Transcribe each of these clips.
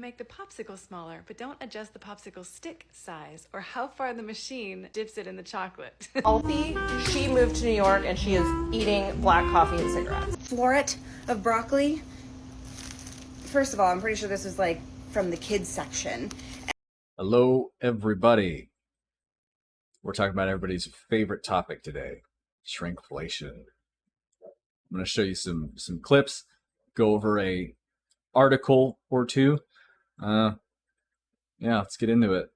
make the popsicle smaller, but don't adjust the popsicle stick size or how far the machine dips it in the chocolate. Healthy. She moved to New York and she is eating black coffee and cigarettes. Floret of broccoli. First of all, I'm pretty sure this is like from the kids section. Hello, everybody. We're talking about everybody's favorite topic today, shrinkflation. I'm going to show you some clips, go over a article or two. Yeah, let's get into it.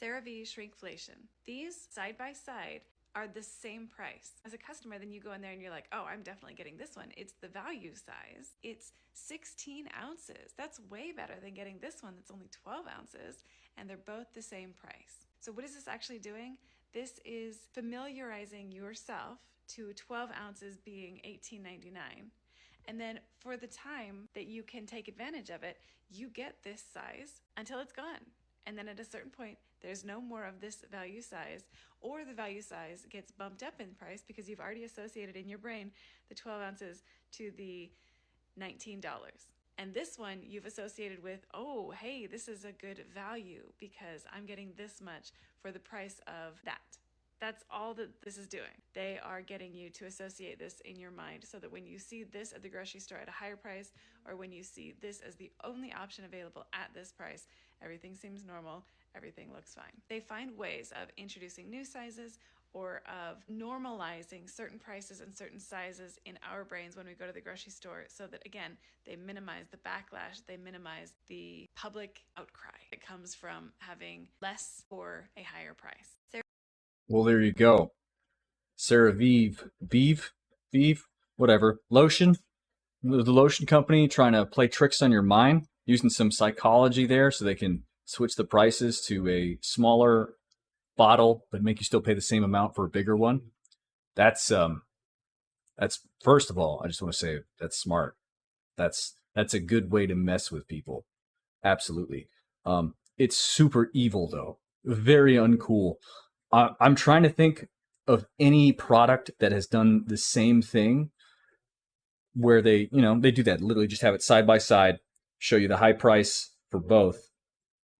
CeraVe Shrinkflation. These side by side are the same price. As a customer, then you go in there and you're like, oh, I'm definitely getting this one. It's the value size. It's 16 ounces. That's way better than getting this one that's only 12 ounces, and they're both the same price. So what is this actually doing? This is familiarizing yourself to 12 ounces being $18.99. And then for the time that you can take advantage of it, you get this size until it's gone. And then at a certain point, there's no more of this value size, or the value size gets bumped up in price because you've already associated in your brain the 12 ounces to the $19. And this one you've associated with, oh, hey, this is a good value because I'm getting this much for the price of that. That's all that this is doing. They are getting you to associate this in your mind so that when you see this at the grocery store at a higher price, or when you see this as the only option available at this price, everything seems normal, everything looks fine. They find ways of introducing new sizes or of normalizing certain prices and certain sizes in our brains when we go to the grocery store so that, again, they minimize the backlash, they minimize the public outcry that comes from having less for a higher price. Well, there you go. CeraVe, whatever, lotion. The lotion company trying to play tricks on your mind, using some psychology there so they can switch the prices to a smaller bottle, but make you still pay the same amount for a bigger one. That's first of all, I just want to say that's smart. That's a good way to mess with people. Absolutely. It's super evil though. Very uncool. I'm trying to think of any product that has done the same thing where they do that, literally just have it side by side, show you the high price for both.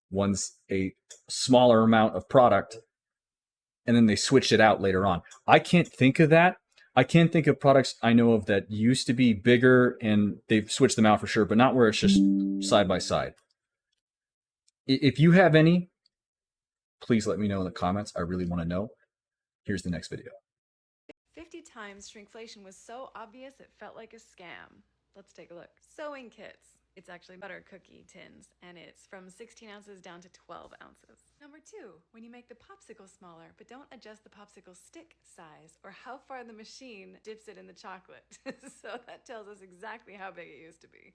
One's a smaller amount of product, and then they switched it out later on. I can't think of that. I can't think of products I know of that used to be bigger and they've switched them out for sure, but not where it's just side by side. If you have any, please let me know in the comments. I really want to know. Here's the next video. 50 times shrinkflation was so obvious it felt like a scam. Let's take a look. Sewing kits. It's actually butter cookie tins, and it's from 16 ounces down to 12 ounces. Number 2, when you make the popsicle smaller, but don't adjust the popsicle stick size or how far the machine dips it in the chocolate. So that tells us exactly how big it used to be.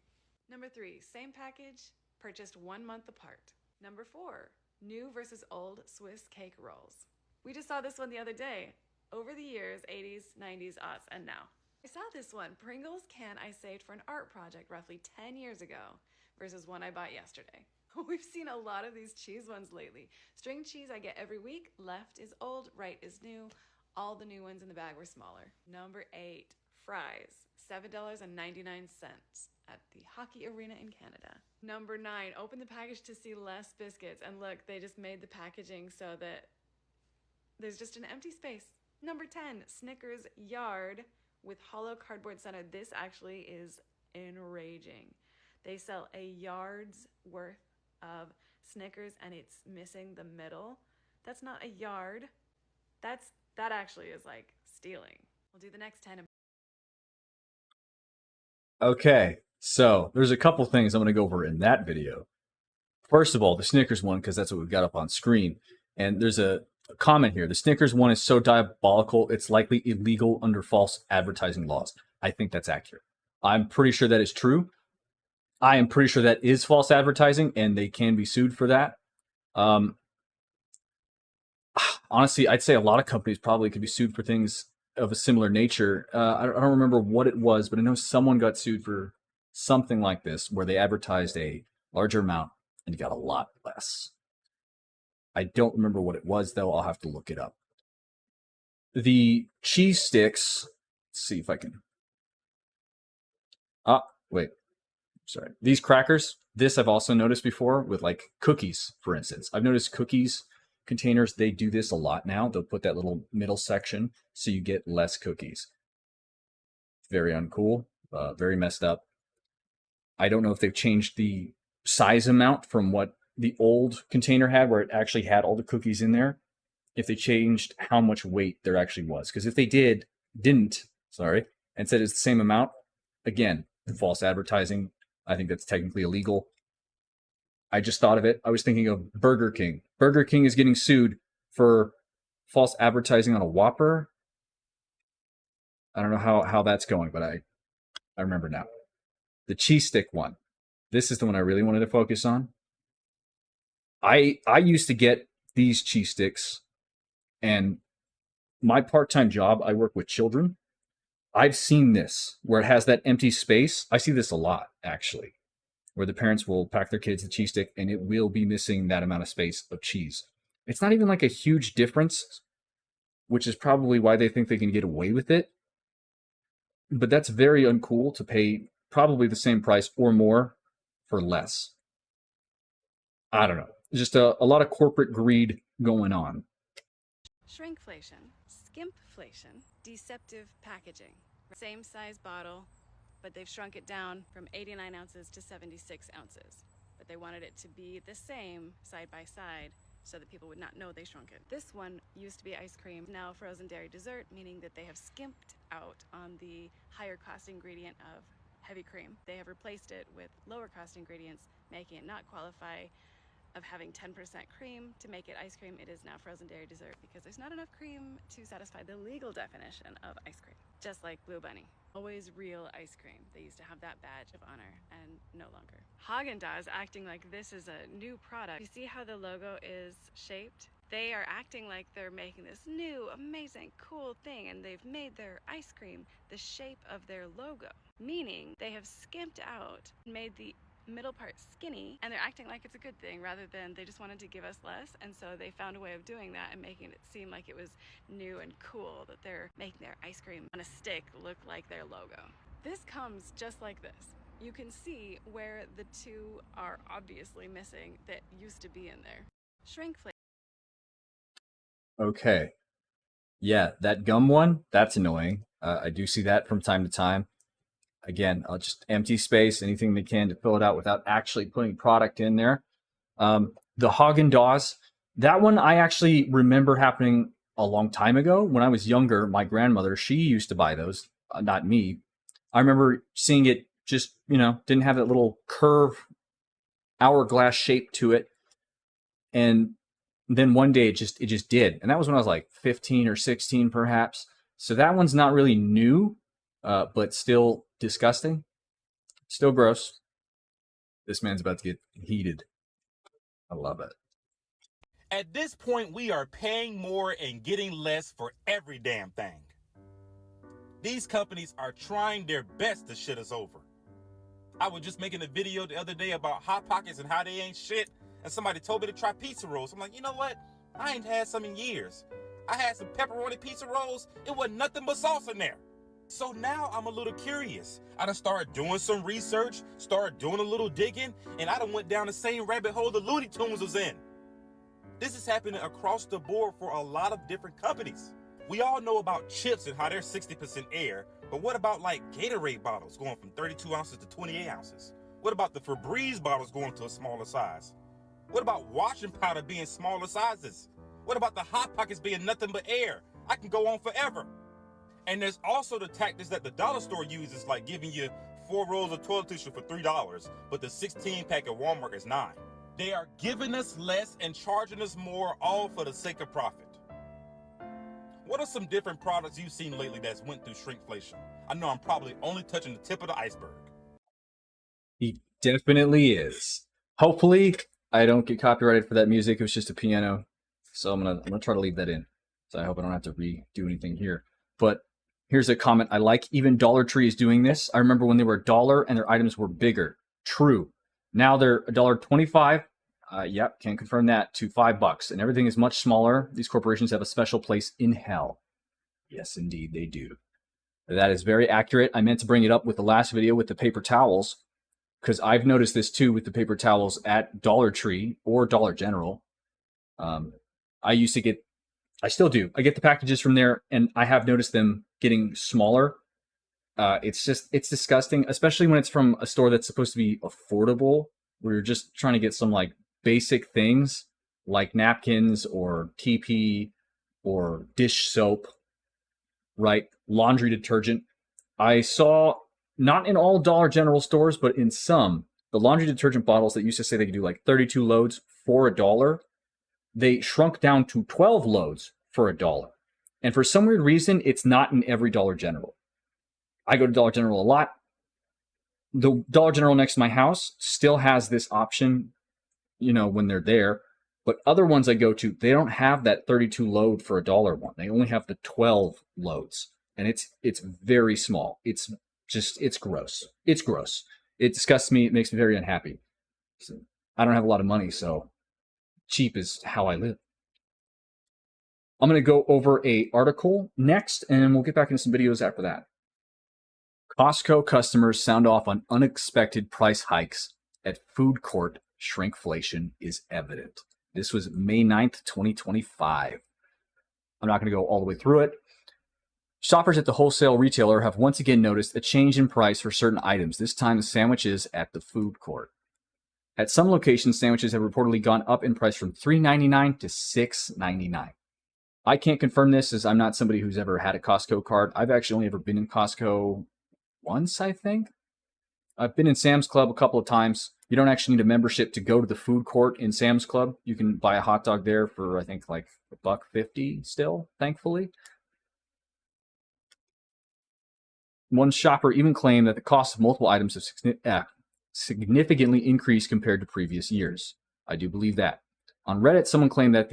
Number 3, same package, purchased 1 month apart. Number 4, new versus old Swiss cake rolls. We just saw this one the other day. Over the years, 80s, 90s, aughts, and now. I saw this one, Pringles can I saved for an art project roughly 10 years ago versus one I bought yesterday. We've seen a lot of these cheese ones lately. String cheese I get every week, left is old, right is new. All the new ones in the bag were smaller. Number 8, fries, $7.99 at the hockey arena in Canada. Number 9, open the package to see less biscuits, and look, they just made the packaging so that there's just an empty space. Number 10, Snickers Yard with hollow cardboard center. This actually is enraging. They sell a yard's worth of Snickers and it's missing the middle. That's not a yard. That actually is like stealing. We'll do the next 10. Okay, so there's a couple things I'm going to go over in that video. First of all, the Snickers one, because that's what we've got up on screen. And there's a comment here. The Snickers one is so diabolical, it's likely illegal under false advertising laws. I think that's accurate. I'm pretty sure that is true. I am pretty sure that is false advertising, and they can be sued for that. Honestly, I'd say a lot of companies probably could be sued for things of a similar nature. I don't remember what it was, but I know someone got sued for something like this, where they advertised a larger amount and got a lot less. I don't remember what it was, though. I'll have to look it up. The cheese sticks, let's see if I can. Wait. sorry, these crackers, this I've also noticed before with like cookies, for instance. I've noticed cookies containers, they do this a lot now. They'll put that little middle section so you get less cookies. Very uncool, very messed up. I don't know if they've changed the size amount from what the old container had, where it actually had all the cookies in there. If they changed how much weight there actually was. Because if they didn't, and said it's the same amount, again, false advertising. I think that's technically illegal. I just thought of it. I was thinking of Burger King. Burger King is getting sued for false advertising on a Whopper. I don't know how that's going, but I remember now. The cheese stick one. This is the one I really wanted to focus on. I used to get these cheese sticks, and my part-time job, I work with children. I've seen this where it has that empty space. I see this a lot, actually, where the parents will pack their kids the cheese stick and it will be missing that amount of space of cheese. It's not even like a huge difference, which is probably why they think they can get away with it. But that's very uncool to pay probably the same price or more for less. I don't know. Just a lot of corporate greed going on. Shrinkflation, skimpflation, deceptive packaging. Same size bottle, but they've shrunk it down from 89 ounces to 76 ounces. But they wanted it to be the same side by side so that people would not know they shrunk it. This one used to be ice cream, now frozen dairy dessert, meaning that they have skimped out on the higher cost ingredient of heavy cream. They have replaced it with lower cost ingredients, making it not qualify of having 10% cream to make it ice cream. It is now frozen dairy dessert because there's not enough cream to satisfy the legal definition of ice cream. Just like Blue Bunny. Always real ice cream. They used to have that badge of honor and no longer. Haagen-Dazs acting like this is a new product. You see how the logo is shaped? They are acting like they're making this new, amazing, cool thing, and they've made their ice cream the shape of their logo. Meaning they have skimped out, made the middle part skinny, and they're acting like it's a good thing rather than they just wanted to give us less, and so they found a way of doing that and making it seem like it was new and cool that they're making their ice cream on a stick look like their logo. This comes just like this. You can see where the two are obviously missing that used to be in there. Shrinkflation. Okay. Yeah, that gum one, that's annoying. I do see that from time to time. Again, I'll just empty space, anything they can to fill it out without actually putting product in there. The Haagen-Dazs, that one I actually remember happening a long time ago. When I was younger, my grandmother, she used to buy those, not me. I remember seeing it just, didn't have that little curve, hourglass shape to it. And then one day it just did. And that was when I was like 15 or 16 perhaps. So that one's not really new, but still disgusting. Still gross. This man's about to get heated. I love it. At this point, we are paying more and getting less for every damn thing. These companies are trying their best to shit us over. I was just making a video the other day about Hot Pockets and how they ain't shit, and somebody told me to try pizza rolls. I'm like, you know what? I ain't had some in years. I had some pepperoni pizza rolls. It wasn't nothing but sauce in there. So now I'm a little curious. I done started doing some research, started doing a little digging, and I done went down the same rabbit hole the Looney Tunes was in. This is happening across the board for a lot of different companies. We all know about chips and how they're 60% air, but what about like Gatorade bottles going from 32 ounces to 28 ounces? What about the Febreze bottles going to a smaller size? What about washing powder being smaller sizes? What about the Hot Pockets being nothing but air? I can go on forever. And there's also the tactics that the dollar store uses, like giving you 4 rolls of toilet tissue for $3, but the 16 pack at Walmart is $9. They are giving us less and charging us more, all for the sake of profit. What are some different products you've seen lately that's went through shrinkflation? I know I'm probably only touching the tip of the iceberg. He definitely is. Hopefully, I don't get copyrighted for that music. It was just a piano, so I'm gonna try to leave that in. So I hope I don't have to redo anything here. But here's a comment I like. Even Dollar Tree is doing this. I remember when they were $1 and their items were bigger. True. Now they're $1.25. Yep, can't confirm that, to $5, and everything is much smaller. These corporations have a special place in hell. Yes, indeed, they do. That is very accurate. I meant to bring it up with the last video with the paper towels. because I've noticed this too with the paper towels at Dollar Tree or Dollar General. I used to get, I still do. I get the packages from there, and I have noticed them getting smaller. It's disgusting, especially when it's from a store that's supposed to be affordable, where you're just trying to get some like basic things like napkins or TP or dish soap, right? Laundry detergent. I saw, not in all Dollar General stores, but in some, the laundry detergent bottles that used to say they could do like 32 loads for $1, they shrunk down to 12 loads for $1. And for some weird reason, it's not in every Dollar General. I go to Dollar General a lot. The Dollar General next to my house still has this option, when they're there. But other ones I go to, they don't have that 32 load for $1 one. They only have the 12 loads. And it's very small. It's gross. It's gross. It disgusts me. It makes me very unhappy. So, I don't have a lot of money, so cheap is how I live. I'm going to go over a article next, and we'll get back into some videos after that. Costco customers sound off on unexpected price hikes at food court. Shrinkflation is evident. This was May 9th, 2025. I'm not going to go all the way through it. Shoppers at the wholesale retailer have once again noticed a change in price for certain items, this time the sandwiches at the food court. At some locations, sandwiches have reportedly gone up in price from $3.99 to $6.99. I can't confirm this as I'm not somebody who's ever had a Costco card. I've actually only ever been in Costco once, I think. I've been in Sam's Club a couple of times. You don't actually need a membership to go to the food court in Sam's Club. You can buy a hot dog there for, I think, like $1.50 still, thankfully. One shopper even claimed that the cost of multiple items have significantly increased compared to previous years. I do believe that. On Reddit, someone claimed that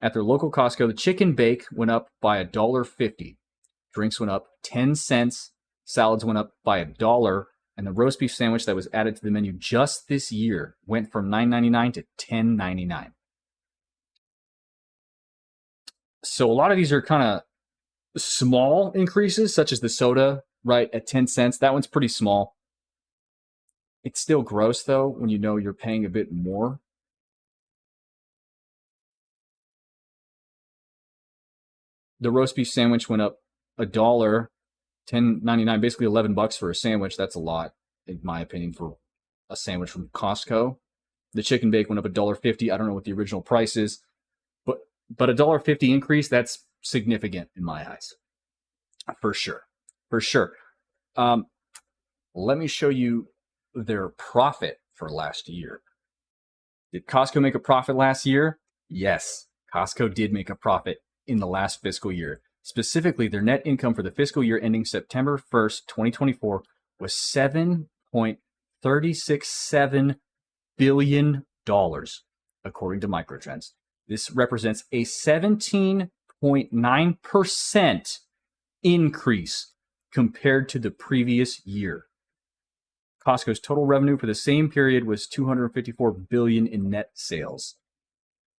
at their local Costco, the chicken bake went up by $1.50. Drinks went up 10 cents. Salads went up by $1. And the roast beef sandwich that was added to the menu just this year went from $9.99 to $10.99. So a lot of these are kind of small increases, such as the soda, right, at 10 cents. That one's pretty small. It's still gross, though, when you know you're paying a bit more. The roast beef sandwich went up $1, $10.99, basically $11 for a sandwich. That's a lot, in my opinion, for a sandwich from Costco. The chicken bake went up $1.50. I don't know what the original price is, but $1.50 increase, that's significant in my eyes. For sure. Let me show you their profit for last year. Did Costco make a profit last year? Yes, Costco did make a profit in the last fiscal year. Specifically, their net income for the fiscal year ending September 1st, 2024 was $7.367 billion, according to Microtrends. This represents a 17.9% increase compared to the previous year. Costco's total revenue for the same period was $254 billion in net sales,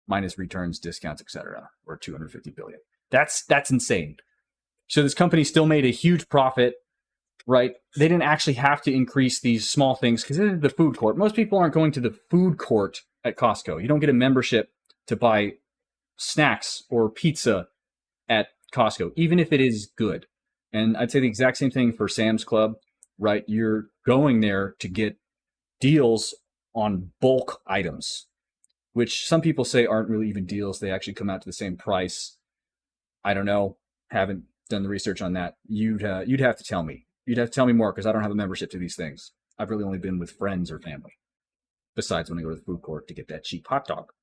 minus returns, discounts, etc., or $250 billion. That's insane. So this company still made a huge profit, right? They didn't actually have to increase these small things because this is the food court. Most people aren't going to the food court at Costco. You don't get a membership to buy snacks or pizza at Costco, even if it is good. And I'd say the exact same thing for Sam's Club, right? You're going there to get deals on bulk items, which some people say aren't really even deals. They actually come out to the same price. I don't know. Haven't done the research on that. You'd have to tell me. You'd have to tell me more because I don't have a membership to these things. I've really only been with friends or family, besides when I go to the food court to get that cheap hot dog.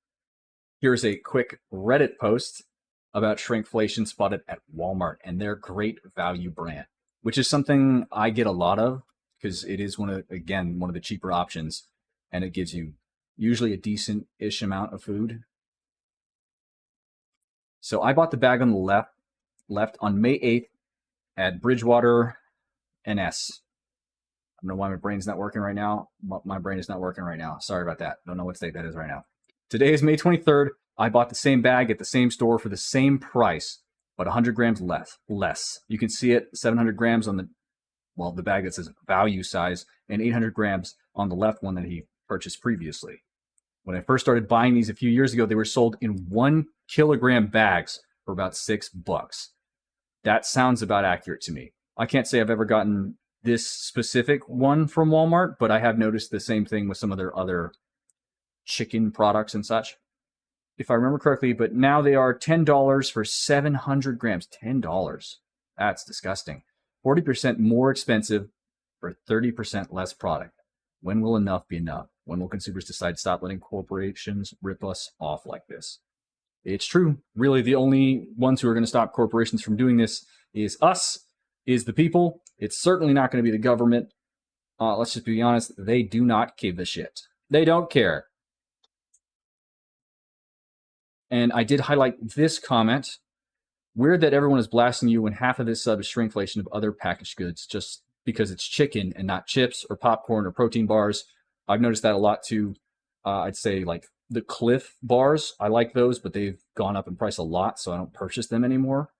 Here's a quick Reddit post about shrinkflation spotted at Walmart and their great value brand, which is something I get a lot of because it is one of the cheaper options, and it gives you usually a decent-ish amount of food. So I bought the bag on the left on May 8th at Bridgewater, NS. I don't know why my brain's not working right now. My brain is not working right now. Sorry about that. Don't know what state that is right now. Today is May 23rd. I bought the same bag at the same store for the same price, but 100 grams less. You can see it, 700 grams on the bag that says value size, and 800 grams on the left, one that he purchased previously. When I first started buying these a few years ago, they were sold in 1 kilogram bags for about $6. That sounds about accurate to me. I can't say I've ever gotten this specific one from Walmart, but I have noticed the same thing with some of their other chicken products and such, if I remember correctly. But now they are $10 for 700 grams. $10. That's disgusting. 40% more expensive for 30% less product. When will enough be enough? When will consumers decide to stop letting corporations rip us off like this? It's true. Really, the only ones who are going to stop corporations from doing this is us, is the people. It's certainly not going to be the government. Let's just be honest. They do not give a shit. They don't care. And I did highlight this comment. Weird that everyone is blasting you when half of this sub is shrinkflation of other packaged goods just because it's chicken and not chips or popcorn or protein bars. I've noticed that a lot too. I'd say like the Cliff bars. I like those, but they've gone up in price a lot, so I don't purchase them anymore.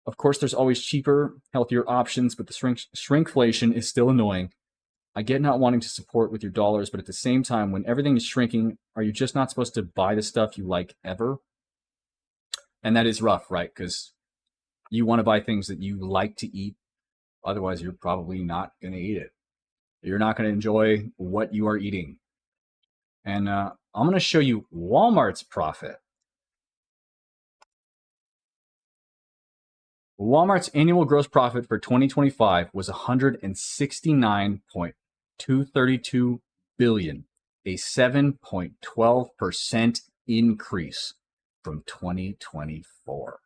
Of course, there's always cheaper, healthier options, but the shrinkflation is still annoying. I get not wanting to support with your dollars, but at the same time, when everything is shrinking, are you just not supposed to buy the stuff you like ever? And that is rough, right? Because you want to buy things that you like to eat. Otherwise, you're probably not going to eat it. You're not going to enjoy what you are eating. And I'm going to show you Walmart's profit. Walmart's annual gross profit for 2025 was $169.232 billion, a 7.12% increase from 2024.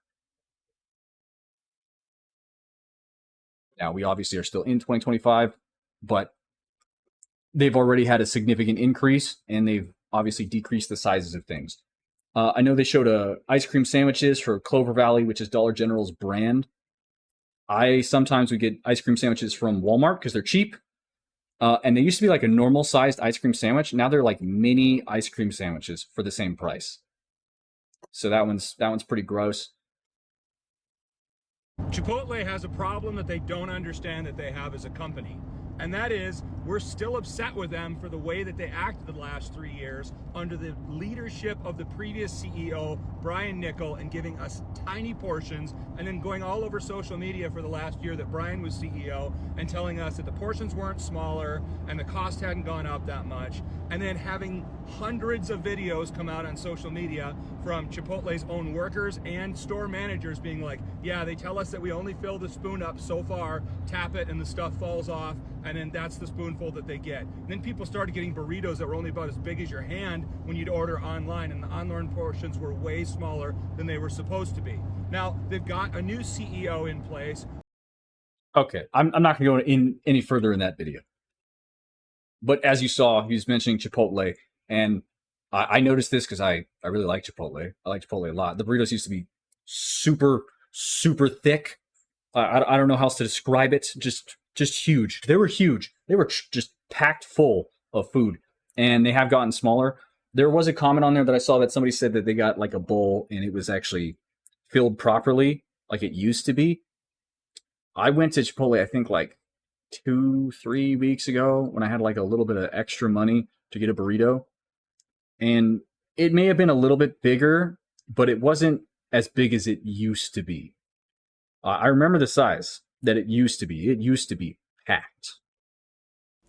Now, we obviously are still in 2025, but they've already had a significant increase, and they've obviously decreased the sizes of things. I know they showed ice cream sandwiches for Clover Valley, which is Dollar General's brand. I sometimes would get ice cream sandwiches from Walmart because they're cheap. And they used to be like a normal sized ice cream sandwich. Now they're like mini ice cream sandwiches for the same price. So that one's pretty gross. Chipotle has a problem that they don't understand that they have as a company. And that is, we're still upset with them for the way that they acted the last 3 years under the leadership of the previous CEO, Brian Niccol, and giving us tiny portions, and then going all over social media for the last year that Brian was CEO and telling us that the portions weren't smaller and the cost hadn't gone up that much, and then having hundreds of videos come out on social media from Chipotle's own workers and store managers being like, yeah, they tell us that we only fill the spoon up so far, tap it, and the stuff falls off, and then that's the spoonful that they get. And then people started getting burritos that were only about as big as your hand when you'd order online, and the online portions were way smaller than they were supposed to be. Now, they've got a new CEO in place. Okay, I'm not going to go in any further in that video. But as you saw, he was mentioning Chipotle, and I noticed this because I really like Chipotle. I like Chipotle a lot. The burritos used to be super, super thick. I don't know how else to describe it. Just huge. They were huge. They were just packed full of food, and they have gotten smaller. There was a comment on there that I saw that somebody said that they got like a bowl and it was actually filled properly like it used to be. I went to Chipotle, I think like 2-3 weeks ago when I had like a little bit of extra money to get a burrito, and it may have been a little bit bigger, but it wasn't as big as it used to be. I remember the size that it used to be. It used to be packed.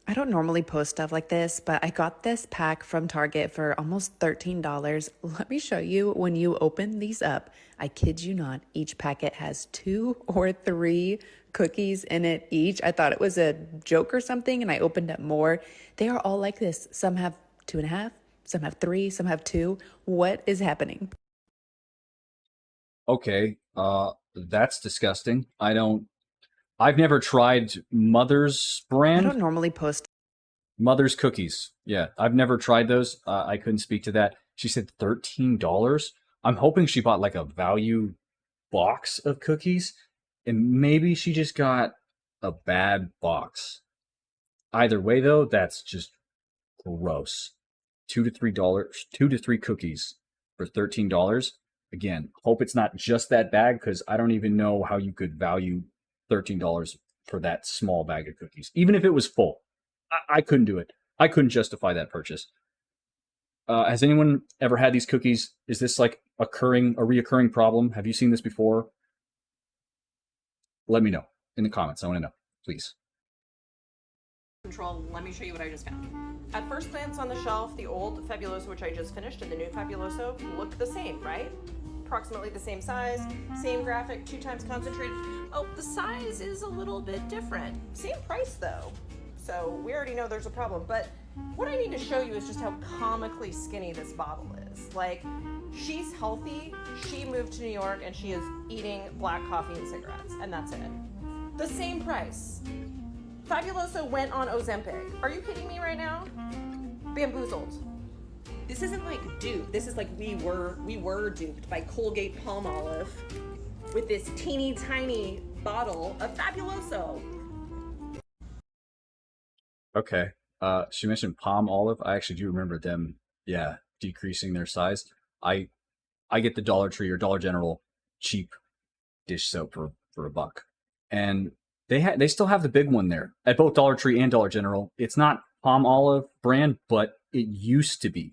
I don't normally post stuff like this, but I got this pack from Target for almost $13. Let me show you when you open these up. I kid you not, each packet has 2 or 3 cookies in it each. I thought it was a joke or something, and I opened up more. They are all like this. Some have 2.5, some have 3, some have 2. What is happening? Okay, that's disgusting. I've never tried Mother's brand. I don't normally post. Mother's cookies. Yeah, I've never tried those. I couldn't speak to that. She said $13. I'm hoping she bought like a value box of cookies, and maybe she just got a bad box. Either way, though, that's just gross. $2 to $3, 2 to 3 cookies for $13. Again, hope it's not just that bag, because I don't even know how you could value $13 for that small bag of cookies, even if it was full. I couldn't do it. I couldn't justify that purchase. Has anyone ever had these cookies? Is this like a reoccurring problem? Have you seen this before? Let me know in the comments. I want to know, please. Control, let me show you what I just found. At first glance on the shelf, the old Fabuloso, which I just finished, and the new Fabuloso look the same, right? Approximately the same size, same graphic, 2 times concentrated. Oh, the size is a little bit different. Same price though. So we already know there's a problem, but what I need to show you is just how comically skinny this bottle is. Like, she's healthy, she moved to New York, and she is eating black coffee and cigarettes, and that's it. The same price. Fabuloso went on Ozempic. Are you kidding me right now? Bamboozled. This isn't like dupe. This is like we were duped by Colgate Palmolive with this teeny tiny bottle of Fabuloso. Okay. She mentioned palm olive. I actually do remember them, yeah, decreasing their size. I get the Dollar Tree or Dollar General cheap dish soap for $1, and they still have the big one there at both Dollar Tree and Dollar General. It's not palm olive brand, but it used to be.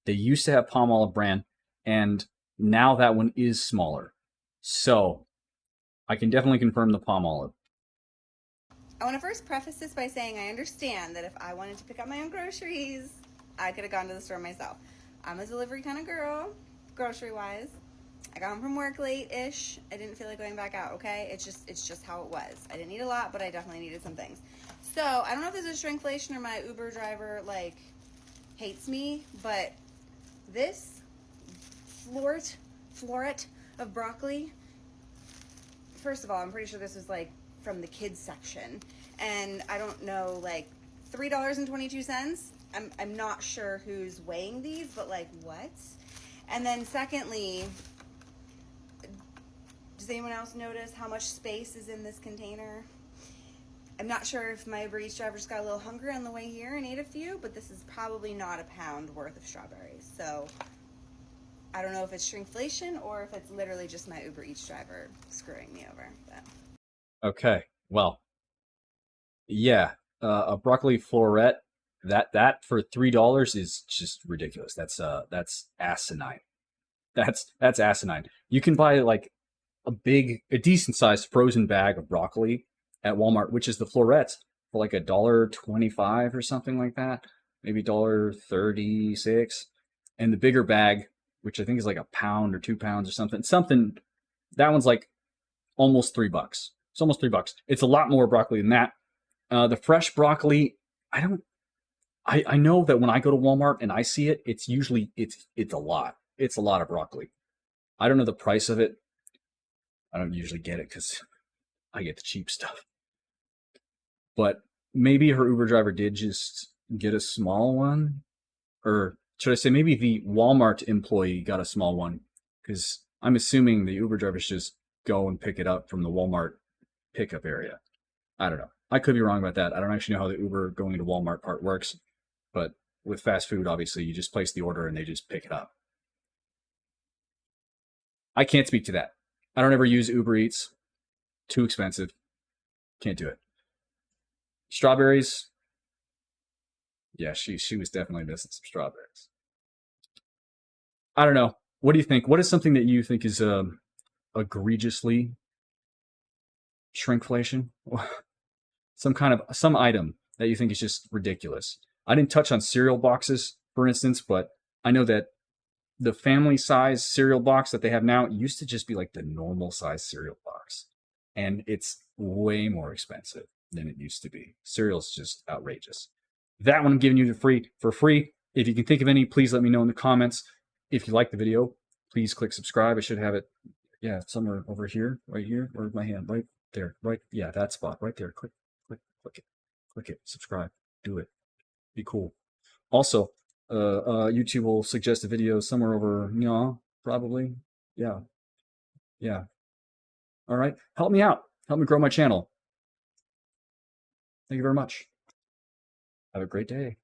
They used to have palm olive brand, and now that one is smaller. So I can definitely confirm the palm olive. I want to first preface this by saying I understand that if I wanted to pick up my own groceries, I could have gone to the store myself. I'm a delivery kind of girl, grocery-wise. I got home from work late-ish. I didn't feel like going back out, okay? It's just how it was. I didn't need a lot, but I definitely needed some things. So I don't know if this is shrinkflation or my Uber driver, like, hates me, but this floret of broccoli, first of all, I'm pretty sure this was, like, from the kids section, and I don't know, like, $3.22. I'm not sure who's weighing these, but like, what? And then secondly, does anyone else notice how much space is in this container? I'm not sure if my Uber Eats driver just got a little hungry on the way here and ate a few, but this is probably not a pound worth of strawberries. So I don't know if it's shrinkflation or if it's literally just my Uber Eats driver screwing me over. But. Okay, well, yeah, a broccoli floret, that for $3 is just ridiculous. That's asinine. That's asinine. You can buy like a decent sized frozen bag of broccoli at Walmart, which is the florets, for like $1.25 or something like that, maybe $1.36, and the bigger bag, which I think is like a pound or 2 pounds or something. That one's like almost $3. It's almost $3. It's a lot more broccoli than that. The fresh broccoli, I know that when I go to Walmart and I see it, it's usually it's a lot. It's a lot of broccoli. I don't know the price of it. I don't usually get it because I get the cheap stuff. But maybe her Uber driver did just get a small one, or should I say maybe the Walmart employee got a small one, because I'm assuming the Uber drivers just go and pick it up from the Walmart pickup area. I don't know. I could be wrong about that. I don't actually know how the Uber going to Walmart part works, but with fast food, obviously, you just place the order and they just pick it up. I can't speak to that. I don't ever use Uber Eats. Too expensive. Can't do it. Strawberries. Yeah, she was definitely missing some strawberries. I don't know. What do you think? What is something that you think is egregiously shrinkflation? Some item that you think is just ridiculous. I didn't touch on cereal boxes, for instance, but I know that the family size cereal box that they have now used to just be like the normal size cereal box, and it's way more expensive than it used to be. Cereal's just outrageous. That one I'm giving you for free. If you can think of any, please let me know in the comments. If you like the video, please click subscribe. I should have it, yeah, somewhere over here, right here, or my hand, right there, right, yeah, that spot right there. Click it, subscribe, do it, be cool. Also, YouTube will suggest a video somewhere over, probably, yeah. All right, help me out, help me grow my channel. Thank you very much. Have a great day.